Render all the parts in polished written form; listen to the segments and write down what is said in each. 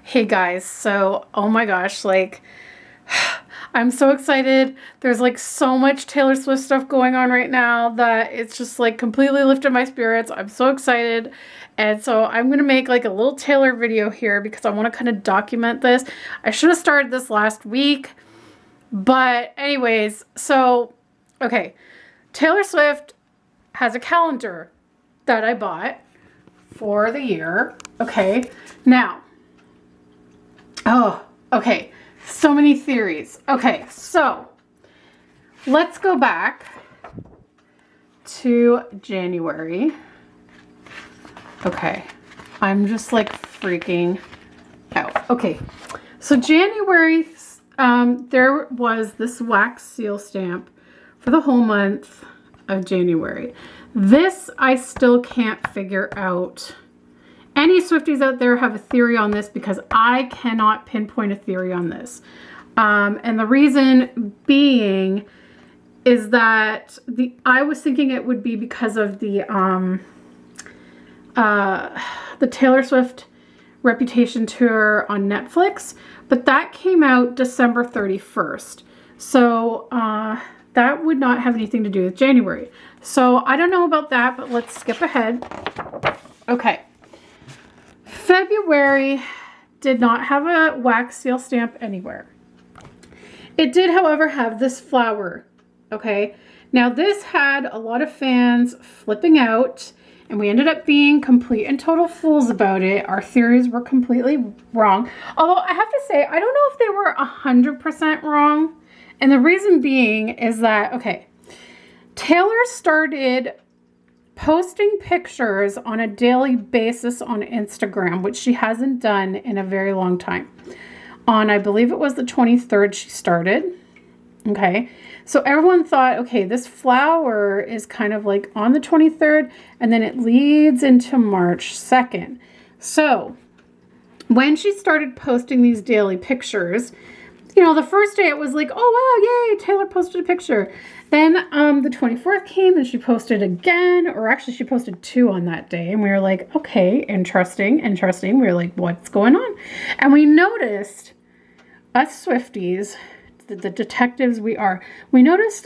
Hey guys, so oh my gosh, like I'm so excited. There's like so much Taylor Swift stuff going on right now that it's just like completely lifted my spirits. I'm so excited. And so I'm going to make like a little Taylor video here because I want to kind of document this. I should have started this last week. But anyways, so okay. Taylor Swift has a calendar that I bought for the year. Okay. Now, oh, okay. So many theories. Okay, so let's go back to January. Okay, I'm just like freaking out. Okay, so January, there was this wax seal stamp for the whole month of January. This I still can't figure out. Any Swifties out there have a theory on this because I cannot pinpoint a theory on this. And the reason being is that I was thinking it would be because of the Taylor Swift Reputation tour on Netflix, but that came out December 31st. So that would not have anything to do with January. So I don't know about that, but let's skip ahead. Okay. February did not have a wax seal stamp anywhere. It did, however, have this flower. Okay. Now this had a lot of fans flipping out, and we ended up being complete and total fools about it. Our theories were completely wrong. Although I have to say, I don't know if they were 100% wrong. And the reason being is that, okay, Taylor started posting pictures on a daily basis on Instagram, which she hasn't done in a very long time. On, I believe it was the 23rd she started. Okay. So everyone thought, okay, this flower is kind of like on the 23rd, and then it leads into March 2nd. So when she started posting these daily pictures, you know, the first day it was like, oh, wow, yay, Taylor posted a picture. Then the 24th came and she posted again, or actually she posted 2 on that day. And we were like, okay, interesting. We were like, what's going on? And we noticed, us Swifties, the detectives we are, we noticed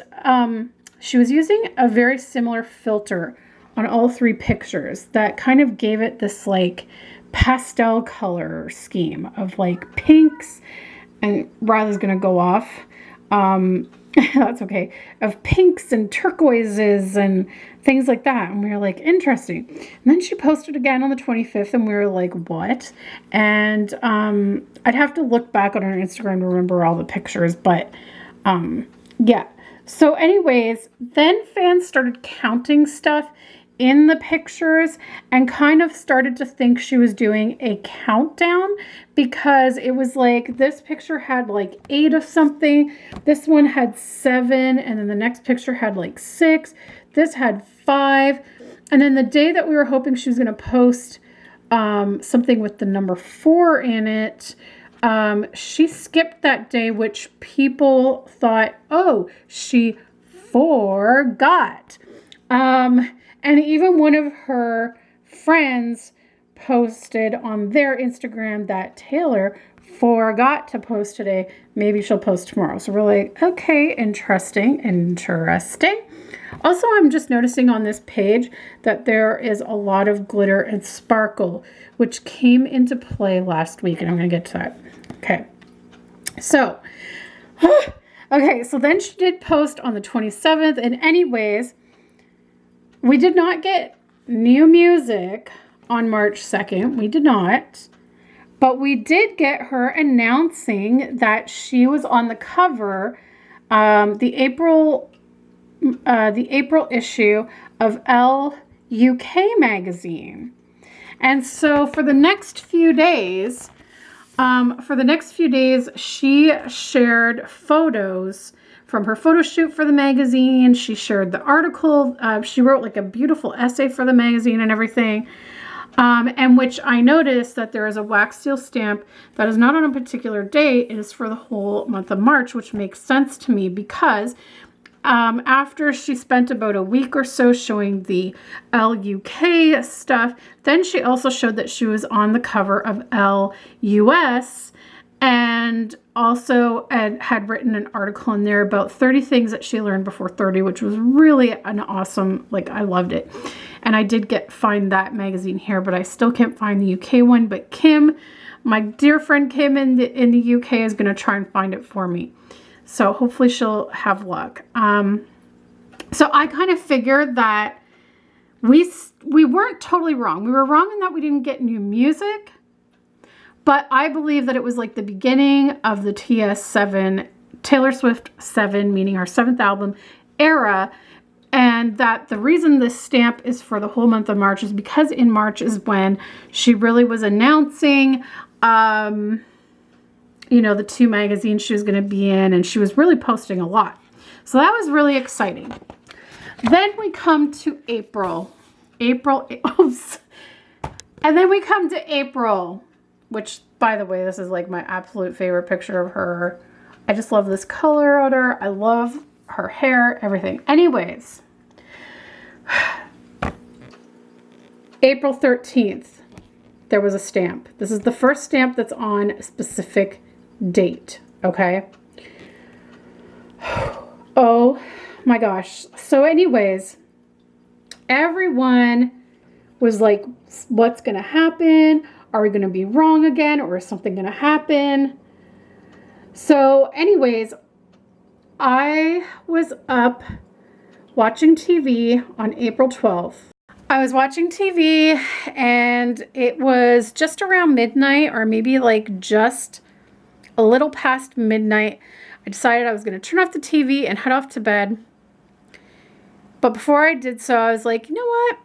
she was using a very similar filter on all 3 pictures that kind of gave it this like pastel color scheme of like pinks, and Riley's gonna go off. That's okay. Of pinks and turquoises and things like that. And we were like, interesting. And then she posted again on the 25th, and we were like, what? And I'd have to look back on her Instagram to remember all the pictures, but yeah. So anyways, then fans started counting stuff in the pictures and kind of started to think she was doing a countdown, because it was like this picture had like 8 of something, this one had 7, and then the next picture had like 6, this had 5, and then the day that we were hoping she was going to post something with the number 4 in it, she skipped that day, which people thought, oh, she forgot. And even one of her friends posted on their Instagram that Taylor forgot to post today. Maybe she'll post tomorrow. So we're like, okay, interesting. Also, I'm just noticing on this page that there is a lot of glitter and sparkle, which came into play last week. And I'm going to get to that. Okay. So, okay. So then she did post on the 27th. And anyways, we did not get new music on March 2nd. We did not. But we did get her announcing that she was on the cover, the April issue of Elle UK magazine. And so for the next few days, she shared photos from her photo shoot for the magazine. She shared the article. She wrote like a beautiful essay for the magazine and everything. And which I noticed that there is a wax seal stamp that is not on a particular date. It is for the whole month of March, which makes sense to me because After she spent about a week or so showing the LUK stuff, then she also showed that she was on the cover of LUS, and also had written an article in there about 30 things that she learned before 30, which was really an awesome, like, I loved it. And I did find that magazine here, but I still can't find the UK one. But Kim, my dear friend Kim in the UK, is going to try and find it for me. So hopefully she'll have luck. So I kind of figured that we weren't totally wrong. We were wrong in that we didn't get new music, but I believe that it was like the beginning of the TS7, Taylor Swift 7, meaning our 7th album era, and that the reason this stamp is for the whole month of March is because in March is when she really was announcing, you know, the 2 magazines she was going to be in, and she was really posting a lot. So that was really exciting. Then we come to April. And then we come to April, which, by the way, this is like my absolute favorite picture of her. I just love this color on her. I love her hair, everything. Anyways, April 13th, there was a stamp. This is the first stamp that's on a specific date, okay? Oh my gosh. So anyways, everyone was like, what's going to happen? Are we going to be wrong again? Or is something going to happen? So anyways, I was up watching TV on April 12th. I was watching TV and it was just around midnight, or maybe like just a little past midnight. I decided I was going to turn off the TV and head off to bed. But before I did so, I was like, you know what?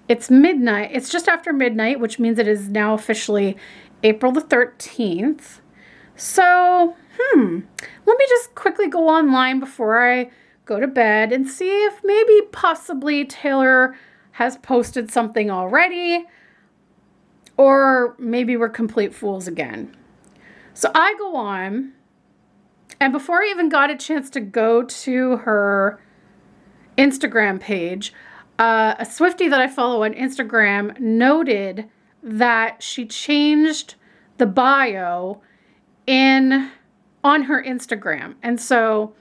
It's midnight. It's just after midnight, which means it is now officially April the 13th. So, let me just quickly go online before I go to bed and see if maybe possibly Taylor has posted something already, or maybe we're complete fools again. So I go on, and before I even got a chance to go to her Instagram page, a Swiftie that I follow on Instagram noted that she changed the bio on her Instagram. And so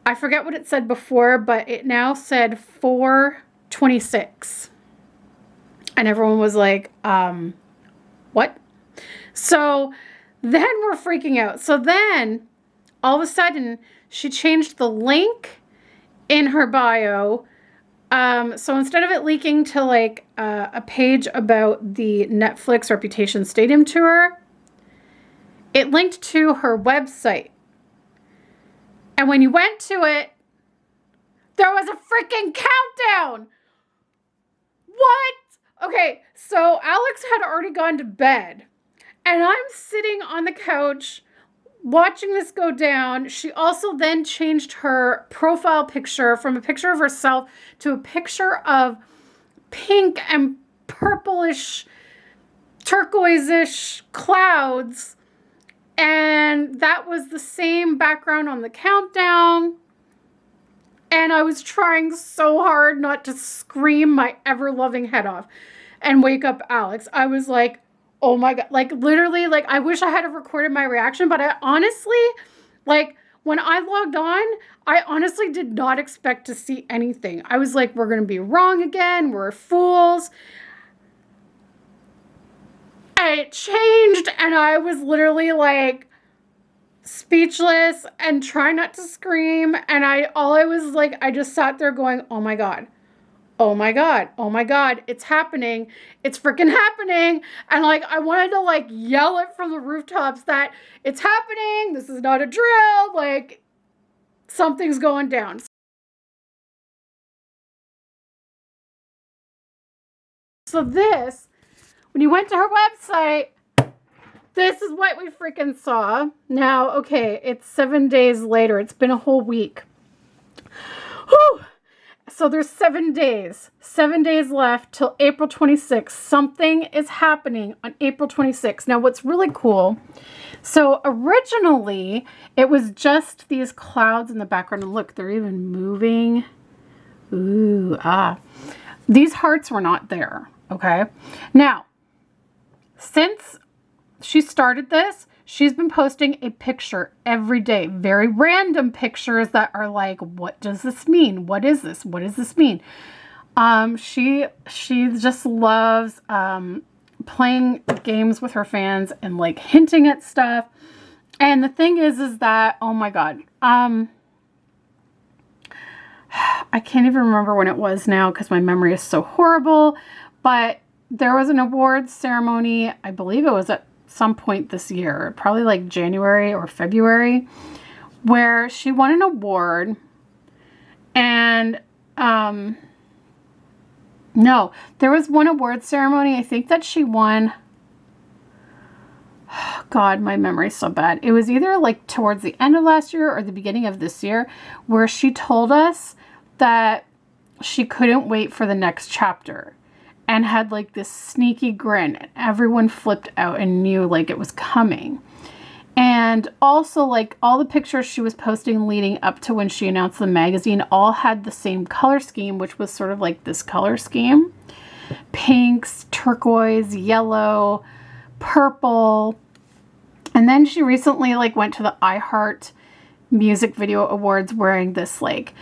I forget what it said before, but it now said 4/26. And everyone was like, what? So then we're freaking out. So then all of a sudden she changed the link in her bio. So instead of it leaking to like a page about the Netflix Reputation Stadium tour, it linked to her website. And when you went to it, there was a freaking countdown. What? Okay, so Alex had already gone to bed, and I'm sitting on the couch watching this go down. She also then changed her profile picture from a picture of herself to a picture of pink and purplish, turquoise-ish clouds. And that was the same background on the countdown. And I was trying so hard not to scream my ever-loving head off and wake up Alex. I was like, oh my God, like literally, like I wish I had recorded my reaction, but I honestly, like when I logged on, I honestly did not expect to see anything. I was like, we're going to be wrong again. We're fools. And it changed, and I was literally like speechless and trying not to scream. And I just sat there going, oh my God. Oh my God, oh my God, it's happening. It's freaking happening. And like, I wanted to like yell it from the rooftops that it's happening. This is not a drill. Like, something's going down. So this, when you went to her website, this is what we freaking saw. Now, okay, it's 7 days later. It's been a whole week. Whew. So there's 7 days left till April 26th. Something is happening on April 26th. Now, what's really cool, so originally it was just these clouds in the background, and look, they're even moving. Ooh, these hearts were not there, okay? Now, since she started this, she's been posting a picture every day. Very random pictures that are like, what does this mean? What is this? What does this mean? She just loves playing games with her fans and like hinting at stuff. And the thing is that, oh my God, I can't even remember when it was now because my memory is so horrible, but there was an awards ceremony. I believe it was at some point this year, probably like January or February, where she won an award. And no, there was one award ceremony. I think that she won. God, my memory's so bad. It was either like towards the end of last year or the beginning of this year, where she told us that she couldn't wait for the next chapter and had like this sneaky grin, and everyone flipped out and knew like it was coming. And also, like, all the pictures she was posting leading up to when she announced the magazine all had the same color scheme, which was sort of like this color scheme: pinks, turquoise, yellow, purple. And then she recently like went to the iHeart Music Video Awards wearing this like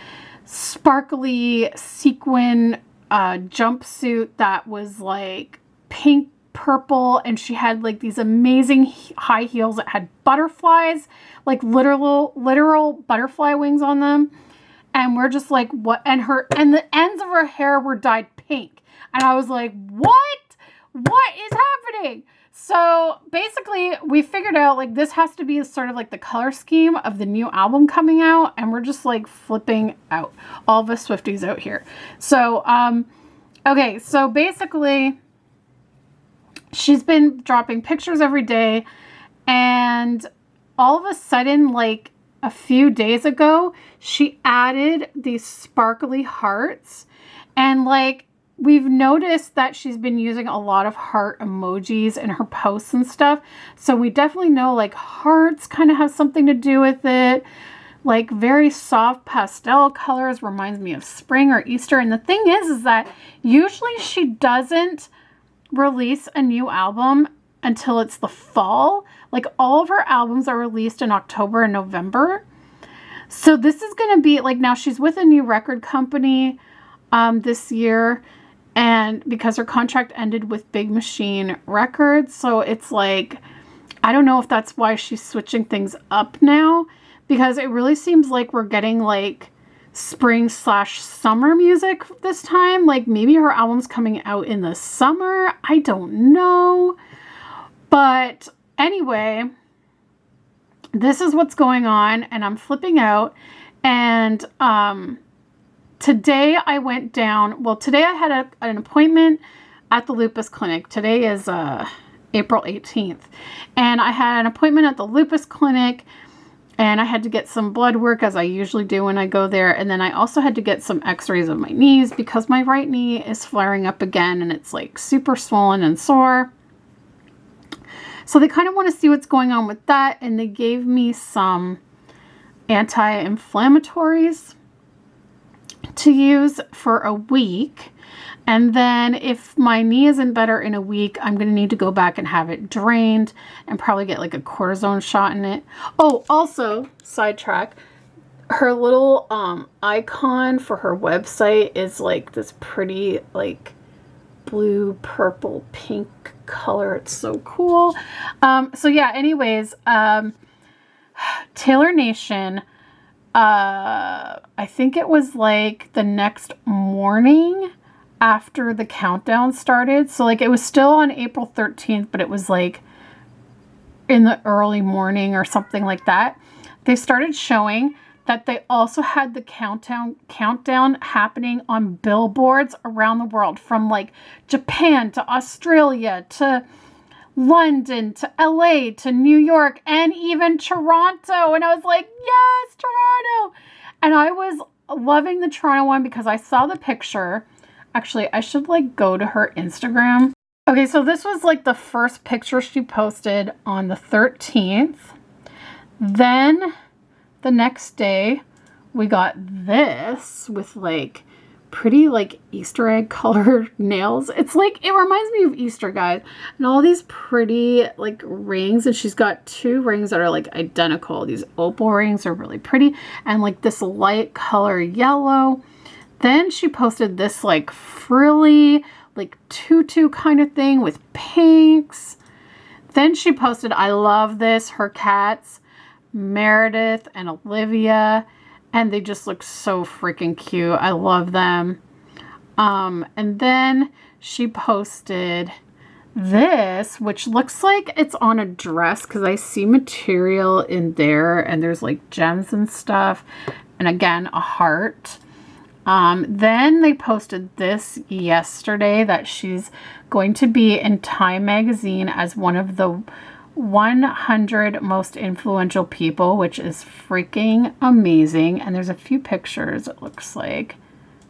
sparkly sequin jumpsuit that was like pink, purple, and she had like these amazing high heels that had butterflies, like literal butterfly wings on them. And we're just like, what? And the ends of her hair were dyed pink. And I was like, what is happening? So basically we figured out like this has to be sort of like the color scheme of the new album coming out, and we're just like flipping out, all of us Swifties out here. So okay, so basically she's been dropping pictures every day, and all of a sudden, like a few days ago, she added these sparkly hearts. And like, we've noticed that she's been using a lot of heart emojis in her posts and stuff. So we definitely know like hearts kind of have something to do with it. Like very soft pastel colors reminds me of spring or Easter. And the thing is that usually she doesn't release a new album until it's the fall. Like all of her albums are released in October and November. So this is going to be like, now she's with a new record company this year, and because her contract ended with Big Machine Records. So it's like, I don't know if that's why she's switching things up now, because it really seems like we're getting like spring/summer music this time. Like maybe her album's coming out in the summer. I don't know. But anyway, this is what's going on, and I'm flipping out. And today I went down, well, today I had an appointment at the lupus clinic. Today is April 18th. And I had an appointment at the lupus clinic, and I had to get some blood work, as I usually do when I go there. And then I also had to get some x-rays of my knees because my right knee is flaring up again, and it's like super swollen and sore. So they kind of want to see what's going on with that. And they gave me some anti-inflammatories to use for a week. And then if my knee isn't better in a week, I'm going to need to go back and have it drained and probably get like a cortisone shot in it. Oh, also, sidetrack, her little icon for her website is like this pretty like blue, purple, pink color. It's so cool. So yeah, anyways, taylornation, I think it was like the next morning after the countdown started. So like it was still on April 13th, but it was like in the early morning or something like that. They started showing that they also had the countdown happening on billboards around the world, from like Japan to Australia to London to LA to New York and even Toronto. And I was like, yes, Toronto. And I was loving the Toronto one because I saw the picture. Actually, I should like go to her Instagram. Okay, so this was like the first picture she posted on the 13th. Then the next day we got this with like pretty like Easter egg colored nails. It's like, it reminds me of Easter, guys. And all these pretty like rings, and she's got 2 rings that are like identical. These opal rings are really pretty, and like this light color yellow. Then she posted this like frilly like tutu kind of thing with pinks. Then she posted, I love this, her cats, Meredith and Olivia, and they just look so freaking cute. I love them. And then she posted this, which looks like it's on a dress because I see material in there, and there's like gems and stuff, and again a heart. Then they posted this yesterday, that she's going to be in Time magazine as one of the 100 most influential people, which is freaking amazing. And there's a few pictures, it looks like,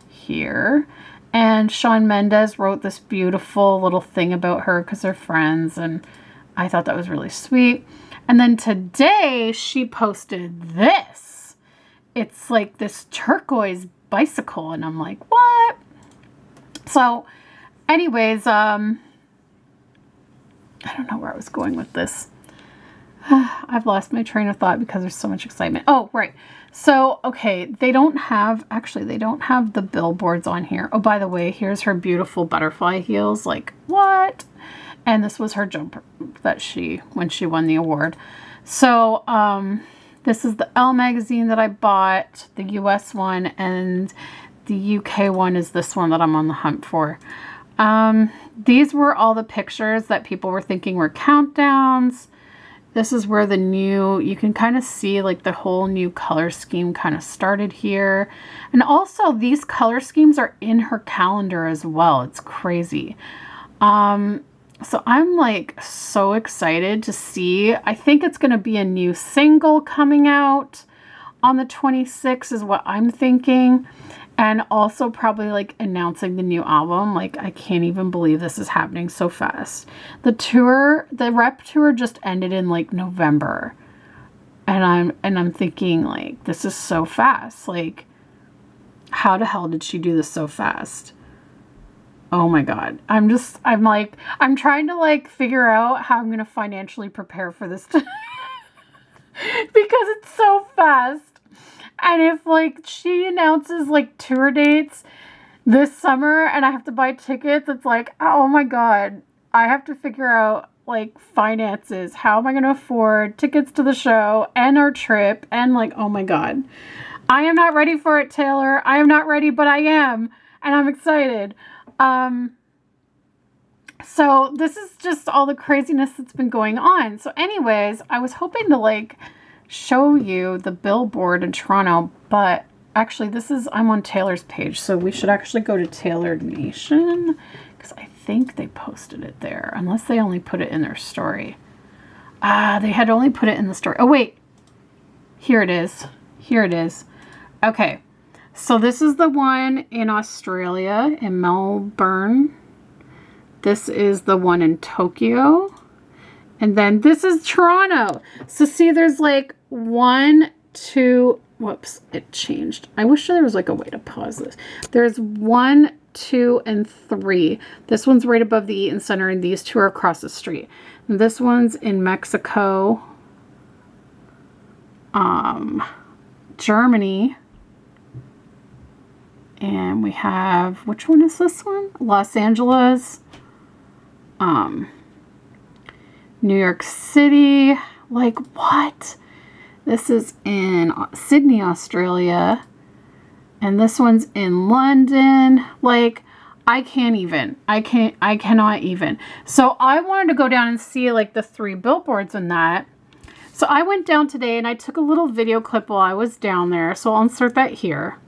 here. And Shawn Mendes wrote this beautiful little thing about her because they're friends, and I thought that was really sweet. And then today she posted this. It's like this turquoise bicycle, and I'm like, what? So anyways, I don't know where I was going with this. I've lost my train of thought because there's so much excitement. Oh, right. So, okay, they don't have the billboards on here. Oh, by the way, here's her beautiful butterfly heels. Like, what? And this was her jumper that when she won the award. So, this is the Elle magazine that I bought, the US one, and the UK one is this one that I'm on the hunt for. These were all the pictures that people were thinking were countdowns. This is where the new, you can kind of see like the whole new color scheme kind of started here. And also these color schemes are in her calendar as well. It's crazy. So I'm like so excited to see. I think it's going to be a new single coming out on the 26th is what I'm thinking. And also probably like announcing the new album. Like, I can't even believe this is happening so fast. The rep tour just ended in like November. And I'm thinking like, this is so fast. Like, how the hell did she do this so fast? Oh my God. I'm trying to like figure out how I'm going to financially prepare for this because it's so fast. And if like she announces like tour dates this summer and I have to buy tickets, it's like, oh my God, I have to figure out like finances. How am I going to afford tickets to the show and our trip? And like, oh my God, I am not ready for it, Taylor. I am not ready, but I am. And I'm excited. So this is just all the craziness that's been going on. So anyways, I was hoping to like show you the billboard in Toronto, but actually I'm on Taylor's page, so we should actually go to taylornation because I think they posted it there, unless they only put it in their story. They had only put it in the story. Oh wait, here it is. Here it is. Okay, so this is the one in Australia, in Melbourne. This is the one in Tokyo. And then this is Toronto. So see, there's like 1, 2, whoops, it changed. I wish there was like a way to pause this. There's 1, 2, and 3. This one's right above the Eaton Center, and these 2 are across the street. And this one's in Mexico, Germany. And we have, which one is this one? Los Angeles. New York City. Like, what? This is in Sydney, Australia. And this one's in London. Like, I cannot even. So I wanted to go down and see like the 3 billboards in that. So I went down today and I took a little video clip while I was down there. So I'll insert that here.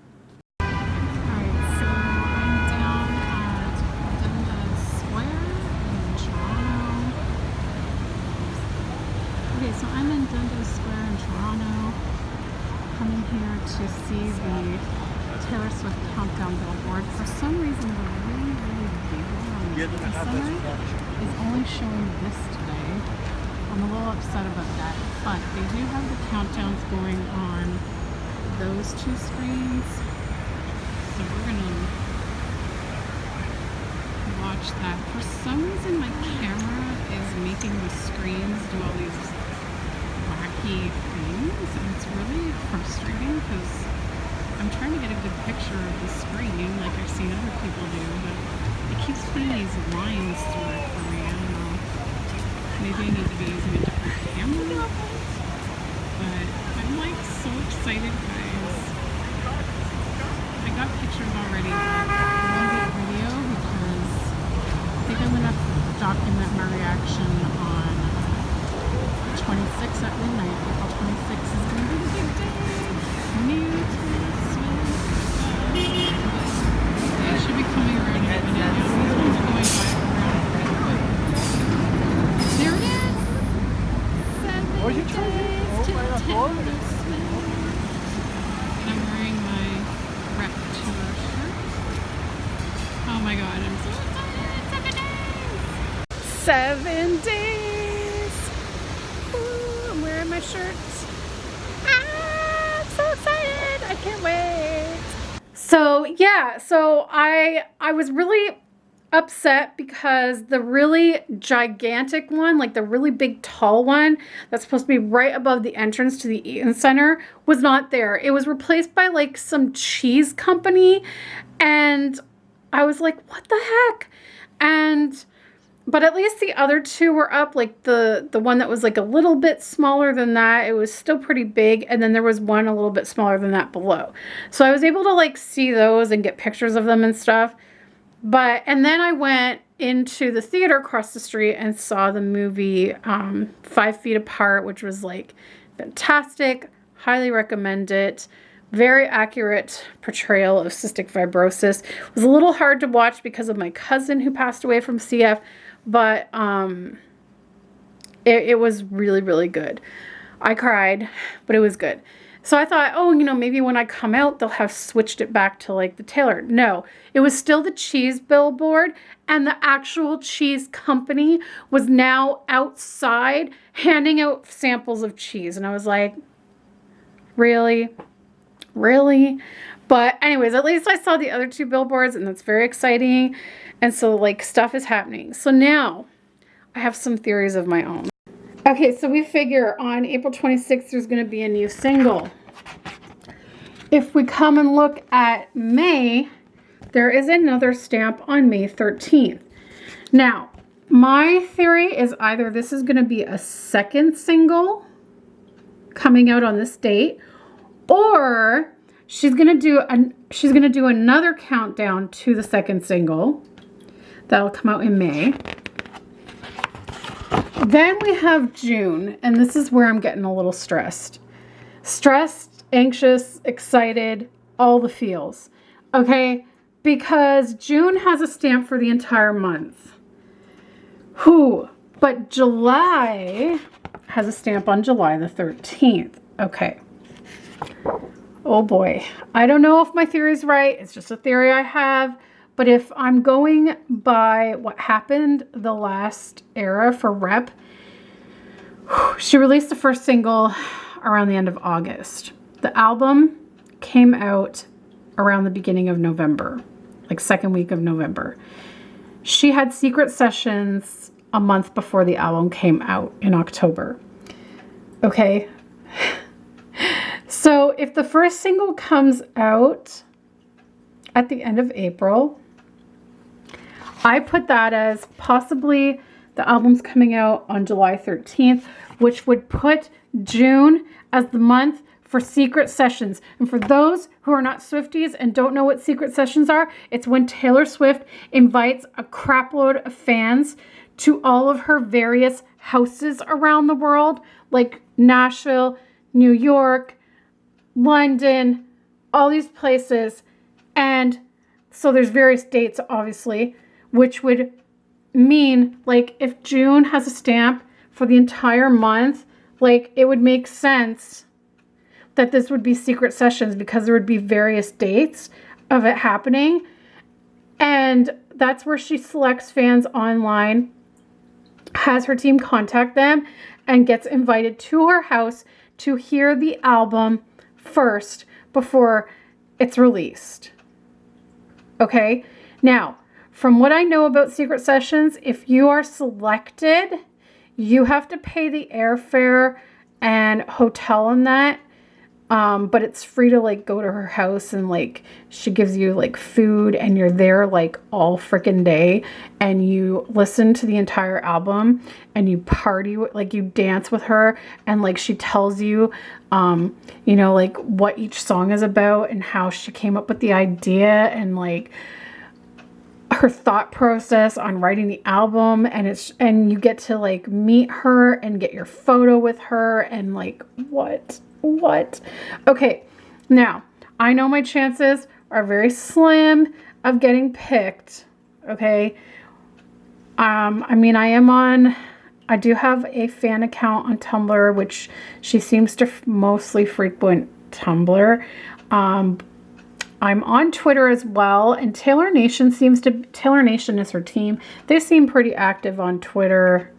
To see the Taylor Swift countdown billboard. For some reason, the really, really big one on the center is only showing this today. I'm a little upset about that, but they do have the countdowns going on those two screens. So we're gonna watch that. For some reason, my camera is making the screens do all these wacky things, and it's really frustrating because I'm trying to get a good picture of the screen like I've seen other people do, but it keeps putting these lines through it for me. I don't know. Maybe I need to be using a different camera, but I'm like so excited, guys. I got pictures already, but I won't get video because I think I'm gonna document my reaction on 26 at midnight. April 26 is gonna be the big day. New Taylor Swift. They should be coming right in a minute. These ones are going by around pretty quick. There it is! 7 days to Taylor Swift. And I'm wearing my rep tour shirt. Oh my god, I'm so excited! 7 days! 7 days! Ooh, I'm wearing my shirt. I'm so excited! I can't wait! So yeah, so I was really upset because the really gigantic one, like the really big tall one that's supposed to be right above the entrance to the Eaton Center, was not there. It was replaced by like some cheese company, and I was like, what the heck? But at least the other two were up, like the one that was like a little bit smaller than that, it was still pretty big, and then there was one a little bit smaller than that below. So I was able to like see those and get pictures of them and stuff. And then I went into the theater across the street and saw the movie 5 Feet Apart, which was like fantastic. Highly recommend it. Very accurate portrayal of cystic fibrosis. It was a little hard to watch because of my cousin who passed away from CF, but it was really, really good. I cried, but it was good. So I thought, oh, you know, maybe when I come out, they'll have switched it back to like the Taylor. No, it was still the cheese billboard, and the actual cheese company was now outside handing out samples of cheese. And I was like, really? Really? But anyways, at least I saw the other two billboards, and that's very exciting. And so like stuff is happening. So now I have some theories of my own. Okay, so we figure on April 26th, there's going to be a new single. If we come and look at May, there is another stamp on May 13th. Now, my theory is either this is going to be a second single coming out on this date, or she's going to do another countdown to the second single. That'll come out in May. Then we have June, and this is where I'm getting a little stressed. Stressed, anxious, excited, all the feels. Okay, because June has a stamp for the entire month. But July has a stamp on July the 13th. Okay. Oh boy. I don't know if my theory is right. It's just a theory I have. But if I'm going by what happened the last era for Rep, she released the first single around the end of August. The album came out around the beginning of November, like second week of November. She had secret sessions a month before the album came out in October. Okay. So if the first single comes out at the end of April, I put that as possibly the album's coming out on July 13th, which would put June as the month for secret sessions. And for those who are not Swifties and don't know what secret sessions are, it's when Taylor Swift invites a crapload of fans to all of her various houses around the world, like Nashville, New York, London, all these places. And so there's various dates, obviously, which would mean, like, if June has a stamp for the entire month, like, it would make sense. that this would be secret sessions because there would be various dates of it happening. And that's where she selects fans online, has her team contact them, and gets invited to her house to hear the album first before it's released. Okay? Now, from what I know about secret sessions, if you are selected, you have to pay the airfare and hotel and that. But it's free to like go to her house, and like she gives you like food, and you're there like all freaking day, and you listen to the entire album, and you party, like you dance with her, and like she tells you, you know, like what each song is about and how she came up with the idea, and like her thought process on writing the album. And you get to like meet her and get your photo with her, and like what? Okay, now I know my chances are very slim of getting picked. Okay, I mean, I do have a fan account on Tumblr, which she seems to mostly frequent Tumblr. I'm on Twitter as well, and taylornation is her team. They seem pretty active on Twitter.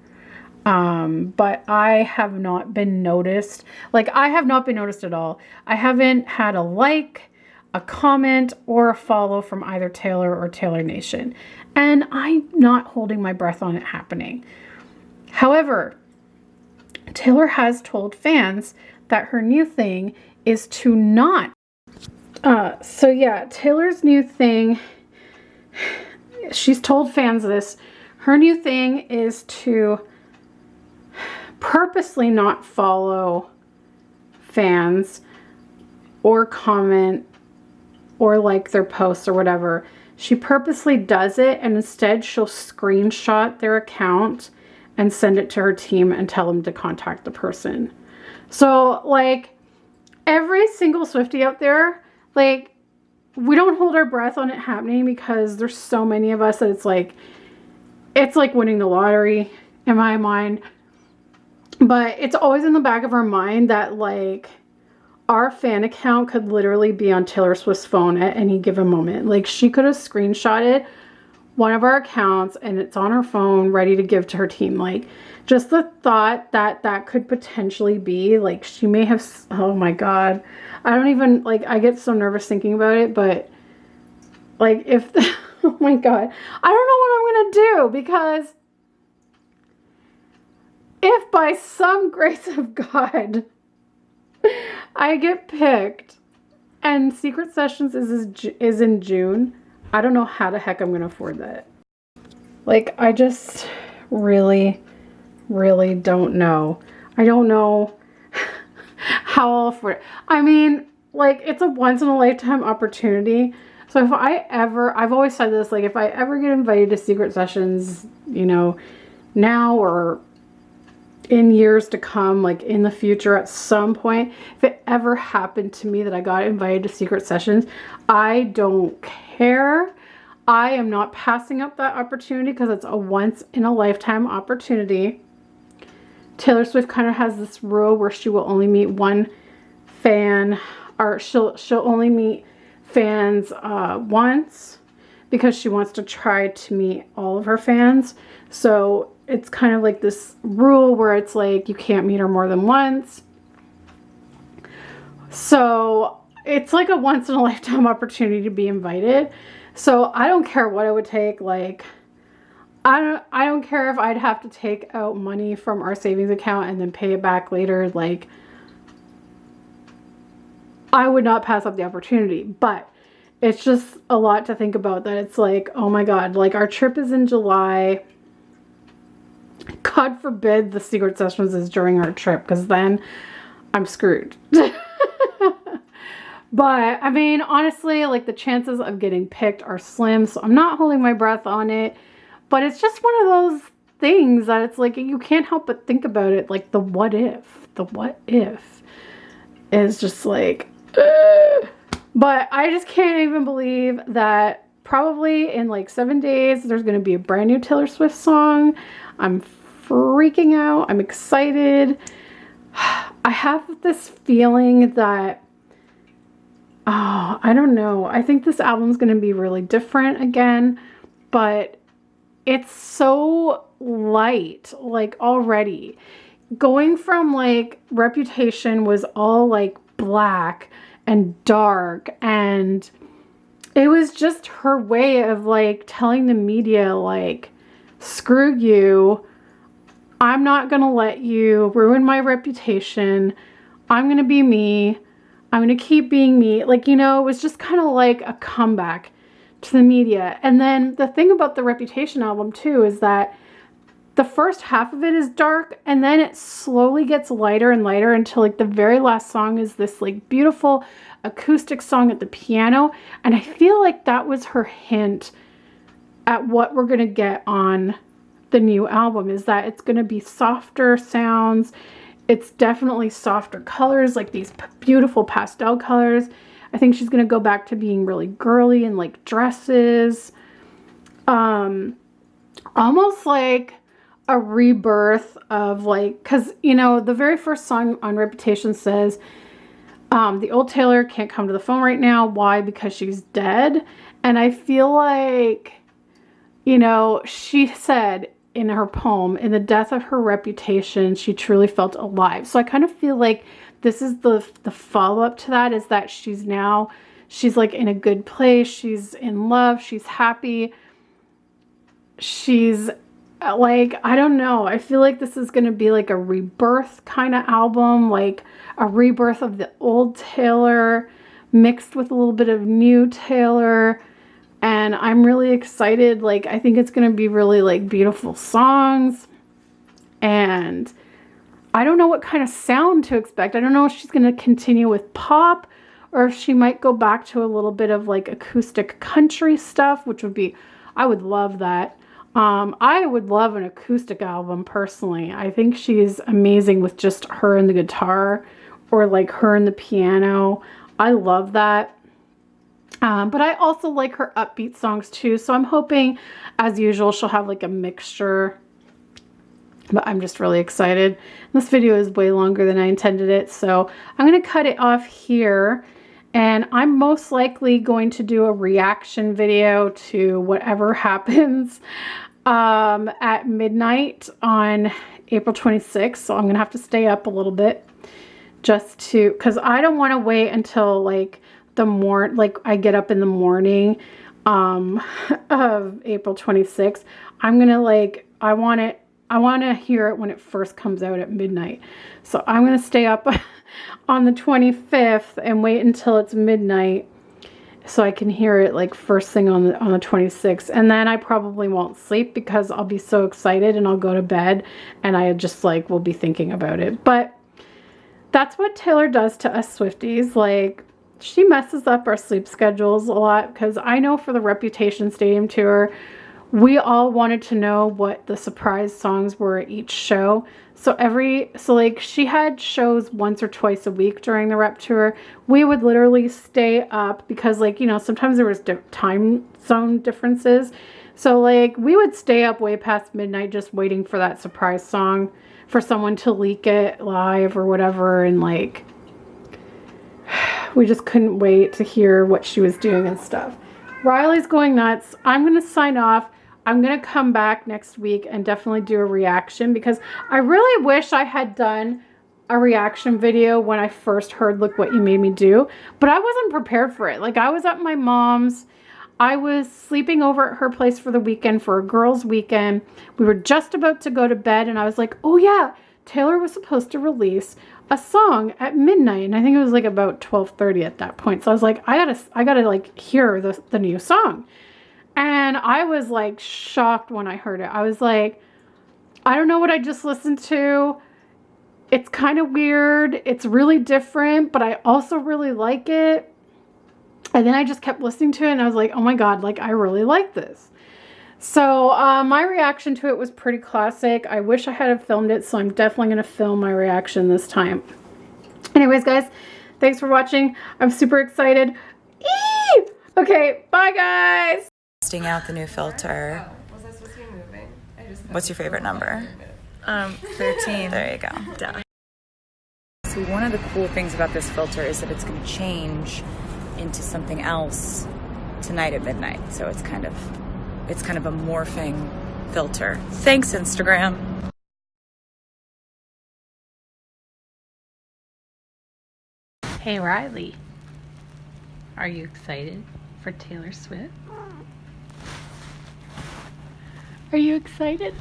But I have not been noticed. Like, I have not been noticed at all. I haven't had a like, a comment, or a follow from either Taylor or taylornation. And I'm not holding my breath on it happening. However, Taylor has told fans that her new thing is to not. So yeah, Taylor's new thing, she's told fans this. Her new thing is to purposely not follow fans or comment or like their posts or whatever. She purposely does it, and instead she'll screenshot their account and send it to her team and tell them to contact the person. So like every single Swiftie out there, like we don't hold our breath on it happening because there's so many of us that it's like winning the lottery in my mind. But it's always in the back of our mind that like our fan account could literally be on Taylor Swift's phone at any given moment. Like she could have screenshotted one of our accounts and it's on her phone ready to give to her team. Like just the thought that that could potentially be like, she may have, oh my God, I don't even like, I get so nervous thinking about it, but like if, oh my God, I don't know what I'm going to do, because if by some grace of God I get picked and Secret Sessions is in June, I don't know how the heck I'm going to afford that. Like, I just really don't know. I don't know how I'll afford it. I mean, like, it's a once in a lifetime opportunity. So if I've always said this, like, if I ever get invited to Secret Sessions, you know, now or in years to come, like in the future at some point, if it ever happened to me that I got invited to Secret Sessions, I don't care. I am not passing up that opportunity because it's a once in a lifetime opportunity. Taylor Swift kind of has this rule where she will only meet one fan, or she'll only meet fans once, because she wants to try to meet all of her fans. So it's kind of like this rule where it's like you can't meet her more than once. So it's like a once in a lifetime opportunity to be invited. So I don't care what it would take. Like, I don't care if I'd have to take out money from our savings account and then pay it back later. Like, I would not pass up the opportunity. But it's just a lot to think about, that it's like, oh my God, like our trip is in July. God forbid the Secret Sessions is during our trip, because then I'm screwed. But I mean, honestly, like the chances of getting picked are slim, so I'm not holding my breath on it. But it's just one of those things that it's like you can't help but think about it. Like the what if is just like, ugh. But I just can't even believe that probably in like 7 days there's going to be a brand new Taylor Swift song. I'm freaking out. I'm excited. I have this feeling that, oh, I don't know. I think this album's going to be really different again, but it's so light, like already. Going from like Reputation was all like black and dark, and it was just her way of like telling the media like, screw you, I'm not gonna let you ruin my reputation, I'm gonna be me, I'm gonna keep being me. Like, you know, it was just kind of like a comeback to the media. And then the thing about the Reputation album too is that the first half of it is dark, and then it slowly gets lighter and lighter until like the very last song is this like beautiful acoustic song at the piano. And I feel like that was her hint at what we're gonna get on the new album, is that it's gonna be softer sounds. It's definitely softer colors, like these beautiful pastel colors. I think she's gonna go back to being really girly and like dresses. Almost like a rebirth of like, because you know the very first song on Reputation says the old Taylor can't come to the phone right now. Why? Because she's dead. And I feel like, you know, she said in her poem, in the death of her reputation, she truly felt alive. So I kind of feel like this is the follow-up to that, is that she's like in a good place, she's in love, she's happy, she's like, I don't know, I feel like this is going to be like a rebirth kind of album, like a rebirth of the old Taylor mixed with a little bit of new Taylor. And I'm really excited. Like, I think it's going to be really like beautiful songs, and I don't know what kind of sound to expect. I don't know if she's going to continue with pop, or if she might go back to a little bit of like acoustic country stuff, which would be, I would love that. I would love an acoustic album personally. I think she's amazing with just her and the guitar, or like her and the piano. I love that. But I also like her upbeat songs too. So I'm hoping, as usual, she'll have like a mixture. But I'm just really excited. This video is way longer than I intended it, so I'm going to cut it off here. And I'm most likely going to do a reaction video to whatever happens at midnight on April 26th. So I'm going to have to stay up a little bit just to, because I don't want to wait until like like I get up in the morning of April 26th. I'm going to like, I want to hear it when it first comes out at midnight. So I'm going to stay up on the 25th and wait until it's midnight so I can hear it like first thing on the 26th. And then I probably won't sleep because I'll be so excited, and I'll go to bed and I just like will be thinking about it. But that's what Taylor does to us Swifties. Like, she messes up our sleep schedules a lot, because I know for the Reputation Stadium tour, we all wanted to know what the surprise songs were at each show. So like she had shows once or twice a week during the Rep tour. We would literally stay up because, like, you know, sometimes there was time zone differences. So like we would stay up way past midnight just waiting for that surprise song, for someone to leak it live or whatever. And like, we just couldn't wait to hear what she was doing and stuff. Riley's going nuts. I'm going to sign off. I'm going to come back next week and definitely do a reaction, because I really wish I had done a reaction video when I first heard Look What You Made Me Do, but I wasn't prepared for it. Like, I was at my mom's. I was sleeping over at her place for the weekend, for a girls' weekend. We were just about to go to bed, and I was like, oh yeah, Taylor was supposed to release a song at midnight, and I think it was like about 12:30 at that point. So I was like, I gotta like hear the new song. And I was like shocked when I heard it. I was like, I don't know what I just listened to. It's kind of weird. It's really different, but I also really like it. And then I just kept listening to it, and I was like, oh my God, like I really like this. So my reaction to it was pretty classic. I wish I had filmed it, so I'm definitely going to film my reaction this time. Anyways, guys, thanks for watching. I'm super excited. Eee! Okay, bye guys. Testing out the new filter. Was I supposed to be moving? What's your favorite number? 13. There you go. Duh. See, one of the cool things about this filter is that it's going to change into something else tonight at midnight. So it's kind of a morphing filter. Thanks, Instagram. Hey Riley, are you excited for Taylor Swift? Are you excited?